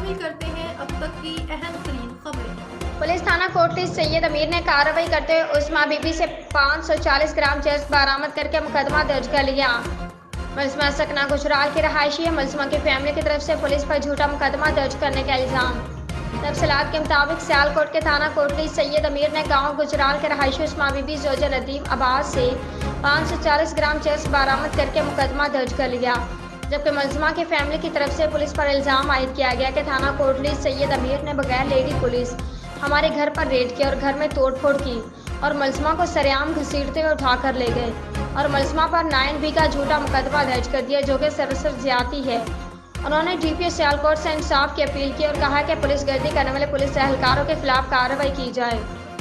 रुई करते हैं अब तक की अहम तरीन खबरें। पुलिस थाना कोटली सैयद अमीर ने कार्रवाई करते हुए उस्मा बीबी से 540 ग्राम चरस बरामद करके मुकदमा दर्ज कर लिया। मुलजिमा सकना गुजराल की रहायशी है। मुलजिमा की फैमिली की तरफ से पुलिस पर झूठा मुकदमा दर्ज करने का इल्जाम। तफसीलात के मुताबिक सियालकोट के थाना कोटली सैयद अमीर ने गांव गुजराल के रहायशी उस्मा बीबी जोजा नदीम अब्बास से 540 ग्राम चरस बरामद करके मुकदमा दर्ज कर लिया, जबकि मुलजिमा की फैमिली की तरफ से पुलिस पर इल्ज़ाम आयद किया गया कि थाना कोटली सैयद अमीर ने बगैर लेडी पुलिस हमारे घर पर रेड किया और घर में तोड़फोड़ की और मुलजिमा को सरेआम घसीटते हुए उठाकर ले गए और मुलजिमा पर 9B का झूठा मुकदमा दर्ज कर दिया, जो कि सरासर ज्यादती है। उन्होंने DPO सियालकोट से इंसाफ की अपील की और कहा कि पुलिस गर्दी करने वाले पुलिस एहलकारों के खिलाफ कार्रवाई की जाए।